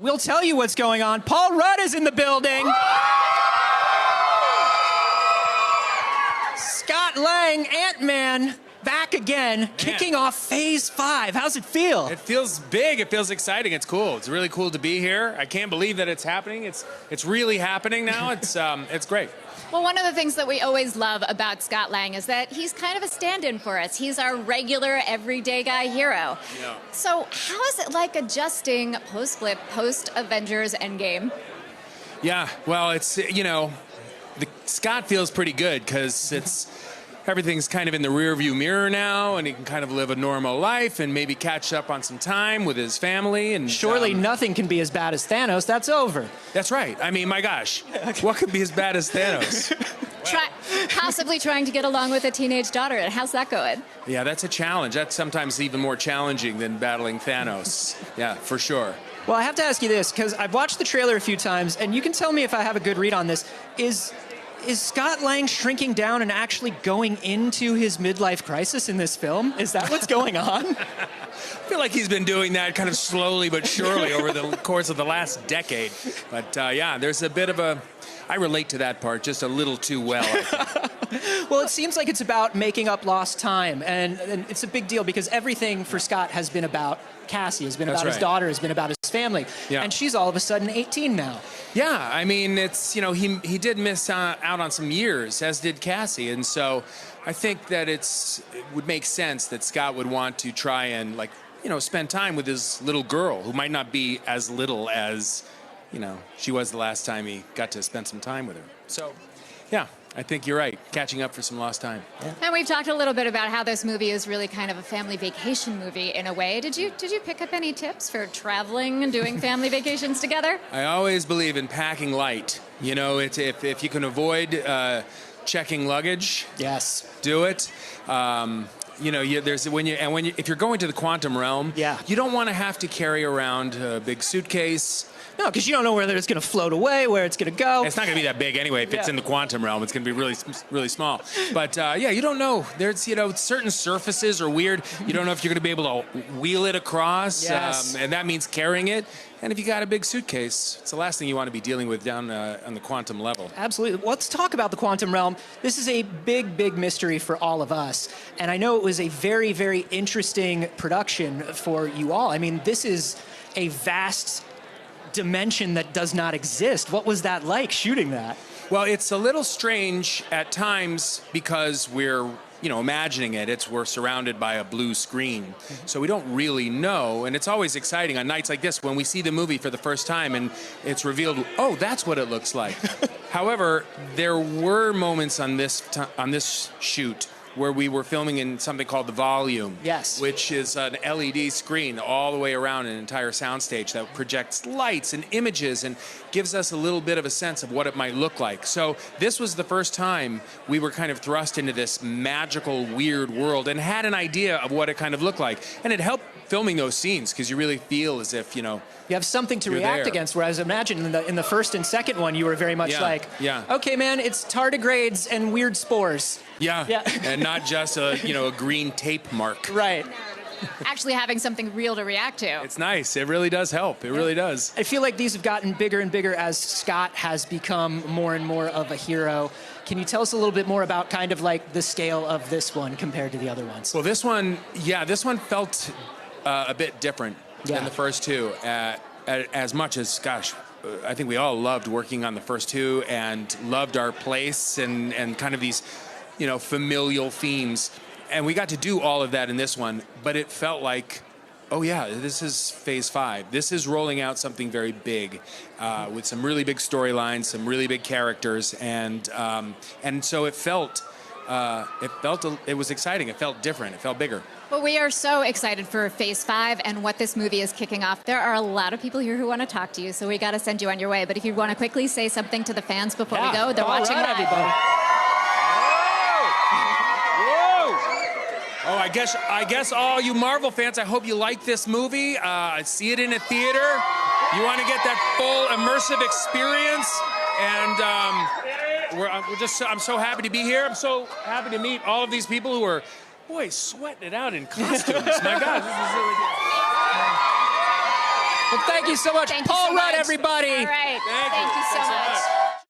we'll tell you what's going on. Paul Rudd is in the building. Scott Lang, Ant-Man, back again, kicking off Phase 5. How's it feel? It feels big. It feels exciting. It's cool. It's really cool to be here. I can't believe that it's happening. It's really happening now. It's great. Well, one of the things that we always love about Scott Lang is that he's kind of a stand-in for us. He's our regular, everyday guy hero. Yeah. So how is it like adjusting post-Flip, post-Avengers Endgame? Yeah, well, it's, you know, Scott feels pretty good because everything's kind of in the rearview mirror now, and he can kind of live a normal life and maybe catch up on some time with his family. And surely nothing can be as bad as Thanos. That's over. That's right. I mean, my gosh, what could be as bad as Thanos? Possibly trying to get along with a teenage daughter. How's that going? Yeah, that's a challenge. That's sometimes even more challenging than battling Thanos. Yeah, for sure. Well, I have to ask you this, because I've watched the trailer a few times, and you can tell me if I have a good read on this. Is Scott Lang shrinking down and actually going into his midlife crisis in this film? Is that what's going on? I feel like he's been doing that kind of slowly but surely over the course of the last decade. But yeah, there's a bit of a... I relate to that part just a little too well, I think. Well, it seems like it's about making up lost time, and it's a big deal because everything for Scott has been about Cassie, has been about his daughter, has been about his family, and she's all of a sudden 18 now. Yeah, I mean, it's, you know, he did miss out on some years, as did Cassie, and so I think that it would make sense that Scott would want to try and, like, you know, spend time with his little girl, who might not be as little as, you know, she was the last time he got to spend some time with her. So, yeah, I think you're right. Catching up for some lost time. Yeah. And we've talked a little bit about how this movie is really kind of a family vacation movie in a way. Did you pick up any tips for traveling and doing family vacations together? I always believe in packing light. You know, if you can avoid checking luggage, yes, do it. You know, if you're going to the quantum realm, you don't want to have to carry around a big suitcase. No, because you don't know whether it's going to float away, where it's going to go. It's not going to be that big anyway. If it's in the quantum realm, it's going to be really, really small. But yeah, you don't know. There's, you know, certain surfaces are weird. You don't know if you're going to be able to wheel it across, and that means carrying it. And if you got a big suitcase, it's the last thing you want to be dealing with down on the quantum level. Absolutely. Let's talk about the quantum realm. This is a big, big mystery for all of us. And I know it was a very, very interesting production for you all. I mean, this is a vast dimension that does not exist. What was that like, shooting that? Well, it's a little strange at times because we're, you know, imagining it. We're surrounded by a blue screen, so we don't really know. And it's always exciting on nights like this when we see the movie for the first time and it's revealed, oh, that's what it looks like. However, there were moments on this shoot where we were filming in something called the volume, which is an LED screen all the way around an entire soundstage that projects lights and images and gives us a little bit of a sense of what it might look like. So this was the first time we were kind of thrust into this magical, weird world and had an idea of what it kind of looked like. And it helped filming those scenes because you really feel as if, you know, you have something to react against, whereas imagine in the first and second one, you were very much like, okay, man, it's tardigrades and weird spores. Yeah. And not just a green tape mark. Right. Actually having something real to react to. It's nice. It really does help. It really does. I feel like these have gotten bigger and bigger as Scott has become more and more of a hero. Can you tell us a little bit more about kind of like the scale of this one compared to the other ones? Well, this one felt a bit different than the first two. As much as, gosh, I think we all loved working on the first two and loved our place and kind of these, you know, familial themes. And we got to do all of that in this one, but it felt like, oh yeah, this is Phase 5. This is rolling out something very big with some really big storylines, some really big characters, and so it was exciting. It felt different. It felt bigger. Well, we are so excited for Phase 5 and what this movie is kicking off. There are a lot of people here who want to talk to you, so we got to send you on your way. But if you want to quickly say something to the fans before we go, they're watching live. Everybody. Oh, I guess all you Marvel fans, I hope you like this movie. See it in a theater. You want to get that full immersive experience, and I'm so happy to be here. I'm so happy to meet all of these people who are, boy, sweating it out in costumes. My God, this is really good. Well, thank you so much. Thank you Paul so Rudd, much. everybody. All right. Thank you. Thank you so Thanks so much. much.